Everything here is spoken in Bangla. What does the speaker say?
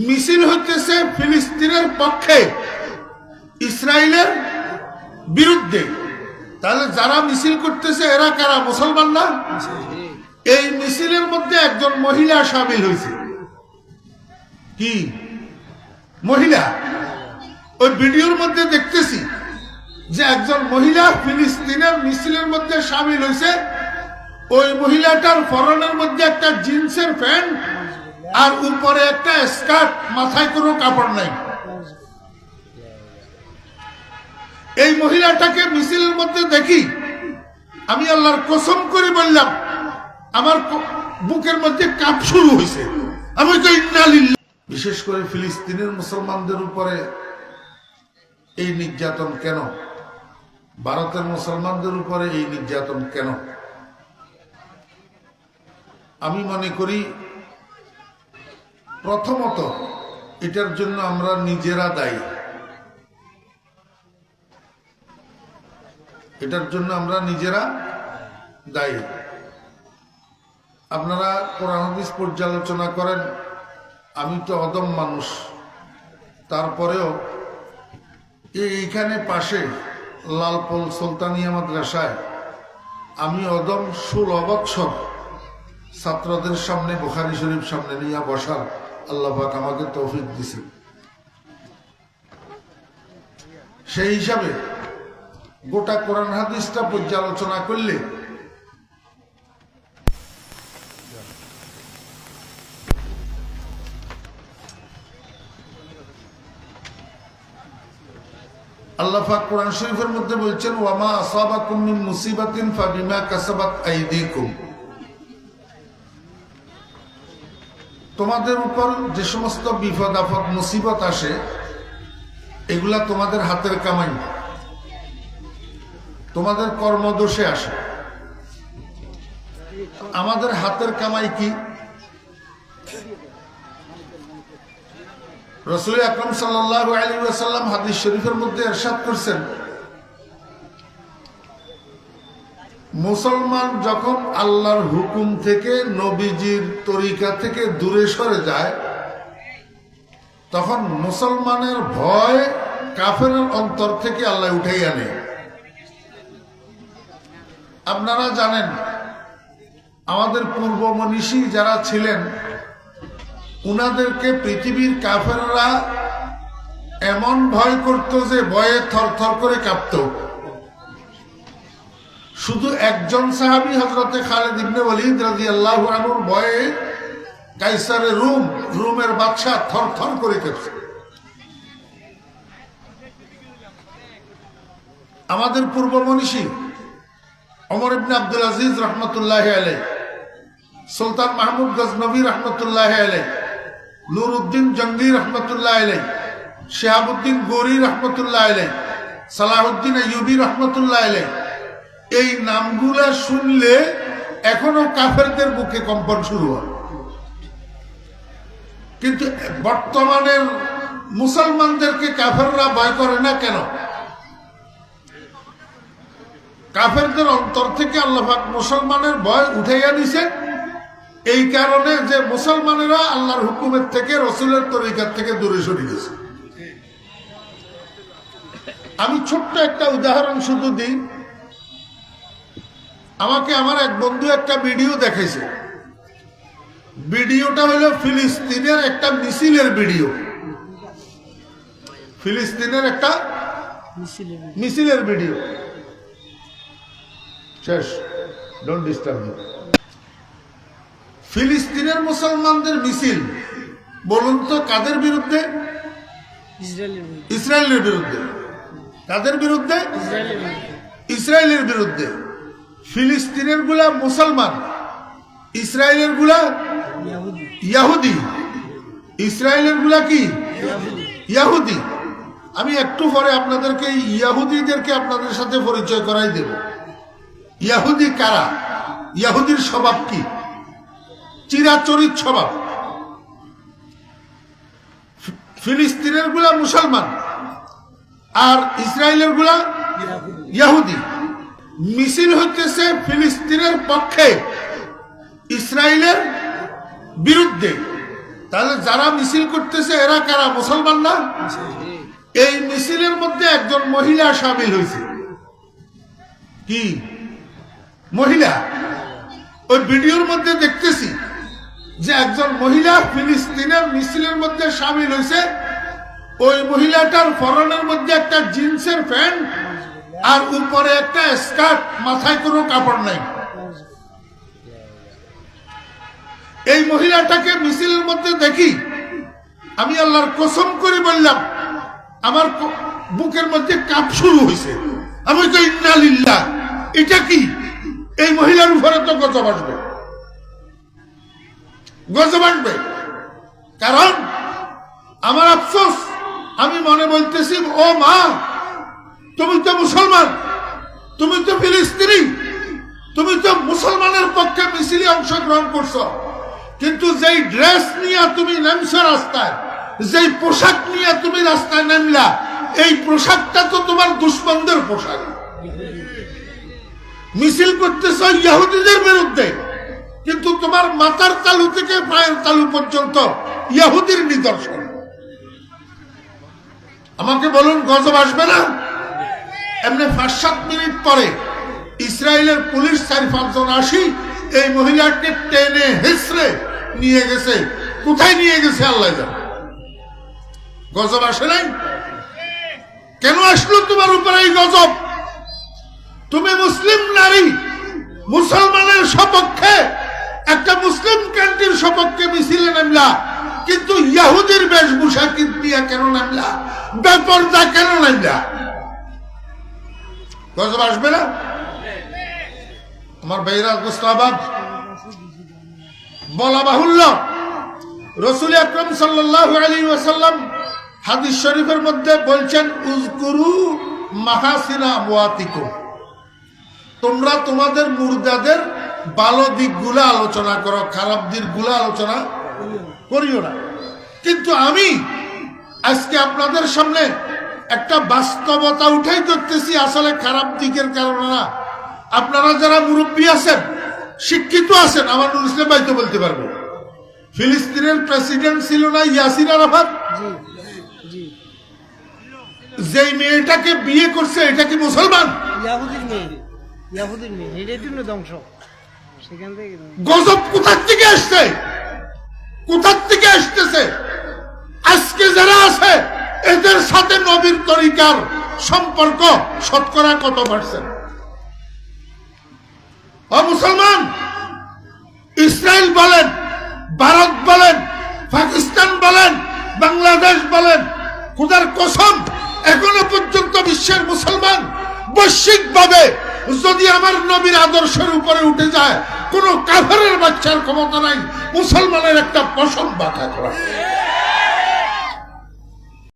মিছিল হইতেছে ফিলিস্তিনের পক্ষে, ইসরায়েলের বিরুদ্ধে। তাহলে যারা মিছিল করতেছে এরা কারা? মুসলমান না? এই মিছিলের মধ্যে একজন মহিলা শামিল হয়েছে। কি মহিলা? ওই ভিডিওর মধ্যে দেখতেছি যে একজন মহিলা ফিলিস্তিনের মিছিলের মধ্যে শামিল হয়েছে। ওই মহিলাটার পরনের মধ্যে একটা জিন্সের প্যান্ট আর উপরে একটা স্কার্ট, মাথায় কোনো কাপড় নাই। এই মহিলাটাকে মিছিলের মধ্যে দেখি, আমি আল্লাহর কসম করে বললাম আমার বুকের মধ্যে কাঁপ শুরু হয়েছে। আমি তো ইন্না লিল্লাহ। বিশেষ করে ফিলিস্তিনের মুসলমানদের উপরে এই নির্যাতন কেন? ভারতের মুসলমানদের উপরে এই নির্যাতন কেন? আমি মনে করি প্রথমত এটার জন্য আমরা নিজেরা দায়ী। এটার জন্য আমরা নিজেরা দায়ী। আপনারা কোরআন হাদিস পর্যালোচনা করেন, আমি তো অদম মানুষ, তারপরেও এইখানে পাশে লালপল সুলতানিয়া মাদ্রাসায় আমি অদম 16 বছর ছাত্রদের সামনে বুখারী শরীফ সামনে নিয়ে বসার আল্লাহ পাক আমাকে তৌফিক দিয়েছেন। সেই হিসাবে গোটা কোরআন হাদিসটা পর্যালোচনা করলে আল্লাহ পাক কোরআন শরীফের মধ্যে বলছেন, ওয়ামা আসাবাকুম মিন মুসিবাতিন ফাবিমা কাসাবাত আইদিকুম। তোমাদের উপর যে সমস্ত বিপদ আপদ মুসিবত আসে এগুলা তোমাদের হাতের কামাই, তোমাদের কর্মদোষে আসে। আমাদের হাতের কামাই কি? রাসূল আকরাম সাল্লাল্লাহু আলাইহি ওয়াসাল্লাম হাদিস শরীফের মধ্যে ইরশাদ করেছেন, মুসলমান যখন আল্লাহর হুকুম থেকে, নবীজির তরিকা থেকে দূরে সরে যায়, তখন মুসলমানের ভয় কাফেরের অন্তর থেকে আল্লাহ উঠাই আনে। আপনারা জানেন আমাদের পূর্ব মনীষী যারা ছিলেন উনাদেরকে পৃথিবীর কাফেররা এমন ভয় করত যে ভয়ে থরথর করে কাঁপত। শুধু একজন সাহাবী হযরতে খালিদ ইবনে ওয়ালিদ রাদিয়াল্লাহু আনহুর ভয়ে কাইসারে রোমের বাদশা থরথর করে কাঁপছে। আমাদের পূর্ব মনীষী ওমর ইবনে আব্দুল আজিজ রহমতুল্লাহি আলাইহি, সুলতান মাহমুদ গজনবী রহমতুল্লাহি আলাইহি, নুরউদ্দিন জঙ্গি রহমতুল্লাহি আলাইহি, শিহাবুদ্দিন গৌরী রহমতুল্লাহি আলাইহি, সালাহুদ্দিন আইয়ুবী রহমতুল্লাহি আলাইহি, এই নামগুলা শুনলে এখনো কাফেরদের বুকে কম্পন শুরু হয়। কিন্তু বর্তমানের মুসলমানদেরকে কাফেররা ভয় করে না কেন? কাফেরদের অন্তর থেকে আল্লাহ পাক মুসলমানের ভয় উঠাইয়া দিছে এই কারণে যে মুসলমানেরা আল্লাহর হুকুমের থেকে, রসুলের তরিকার থেকে দূরে সরে গেছে। আমি ছোট্ট একটা উদাহরণ শুধু দিই। আমাকে আমার এক বন্ধু একটা ভিডিও দেখাইছে। ভিডিওটা হলো ফিলিস্তিনের একটা মিছিলের ভিডিও। ফিলিস্তিনের একটা মিছিলের ভিডিও। শেষ, ডোন্ট ডিস্টার্ব মি। ফিলিস্তিনের মুসলমানদের মিছিল, বলুন তো কাদের বিরুদ্ধে? ইসরায়েলের বিরুদ্ধে। কাদের বিরুদ্ধে? ইসরায়েলের বিরুদ্ধে। ফিলিস্তিনের গুলা মুসলমান, ইসরায়েলের গুলা ইহুদি। ইসরায়েলের গুলা কি? ইহুদি। আমি একটু পরে আপনাদেরকে ইহুদিদেরকে আপনাদের সাথে পরিচয় করাই দেব। ইহুদি কারা, ইহুদির স্বভাব কি, চিরাচরিত স্বভাব। ফিলিস্তিনের গুলা মুসলমান আর ইসরায়েলের গুলা ইহুদি। মিছিল হইতেছে ফিলিস্তিনের পক্ষে, ইসরায়েলের বিরুদ্ধে। তাহলে যারা মিছিল করতেছে এরা কারা? মুসলমান না? এই মিছিলের মধ্যে একজন মহিলা সামিল হয়েছে। কি মহিলা? ওই ভিডিওর মধ্যে দেখতেছি যে একজন মহিলা ফিলিস্তিনের মিছিলের মধ্যে সামিল হয়েছে। ওই মহিলাটার পরনের মধ্যে একটা জিন্সের প্যান্ট আর উপরে একটা স্কার্ট, মাথায় কোনো কাপড় নাই। এই মহিলাটাকে মিছিলের মধ্যে দেখি, আমি আল্লাহর কসম করে বললাম আমার বুকের মধ্যে কাঁপ শুরু হয়েছে। আমি তো ইন্না লিল্লাহ, এটা কি? এই মহিলার উপরে তো গজব আসবে, গজব আসবে। কারণ আমার আফসোস, আমি মনে বলতেছি ও মা, তুমি তো মুসলমান, তুমি তো ফিলিস্তিনি, তুমি তো মুসলমানের পক্ষে মিছিলে অংশগ্রহণ করছো, কিন্তু যেই ড্রেস নিয়ে তুমি নামছো রাস্তায়, যেই পোশাক নিয়ে তুমি রাস্তায় নামলা, এই পোশাকটা তো তোমার দুশ্মনদের পোশাক। মিছিল করতেছ ইহুদিদের বিরুদ্ধে, কিন্তু তোমার মাথার তালু থেকে পায়ের তালু পর্যন্ত ইহুদির নিদর্শন। আমাকে বলুন, গজব আসবে না? এমনি 5-7 মিনিট পরে ইসরায়েলের পুলিশ 4-5 জন আসি এই মহিলাকে টেনে হেসড়ে নিয়ে গেছে। কোথায় নিয়ে গেছে আল্লাহ জানে। গজব আসে নাই? কেন আসলো তোমার উপরে এই গজব? তুমি মুসলিম নারী, মুসলমানের সপক্ষে, একটা মুসলিম কান্ট্রির সপক্ষে মিছিলে নামলা, কিন্তু ইহুদির বেশভূষা কিনতিয়া কেন নামলা? বেপরদা কেন নামলা? গজব আসবে না? আমার ভাইরা গোস্তাবাদ, বলা বাহুল্য, রাসূল আকরাম সাল্লাল্লাহু আলাইহি ওয়াসাল্লাম হাদিস শরীফের মধ্যে বলছেন, উযকুরু মাহাসিনা আমওয়াতিকুম, তোমরা তোমাদের মুর্দাদের ভালো দিকগুলো আলোচনা করো, খারাপ দিকগুলো আলোচনা করিও না। কিন্তু আমি আজকে আপনাদের সামনে একটা বাস্তবতা উঠাই ধরতেছি, আসলে খারাপ দিকের কারণে না। আপনারা যারা মুরব্বী আছেন, শিক্ষিত আছেন, আমার নুরুল ইসলাম ভাই তো বলতে পারবো, ফিলিস্তিনের প্রেসিডেন্ট ছিল না ইয়াসির আরাফাত? যেই মেয়েটাকে বিয়ে করছে এটা কি মুসলমান? গজব কোথা থেকে আসছে? কোথা থেকে আসতেছে? আজকে যারা আছে এদের সাথে নবীর তরিকার সম্পর্ক শতকরা কত %? ও মুসলমান, ইসরায়েল বলেন, ভারত বলেন, পাকিস্তান বলেন, বাংলাদেশ বলেন, খোদার কসম এখনো পর্যন্ত বিশ্বের মুসলমান বৈশ্বিক ভাবে যদি আমার নবীর আদর্শের উপরে উঠে যায়, কোন কাফেরের বাচ্চার ক্ষমতা নাই মুসলমানের একটা পশম বাঁকা করা।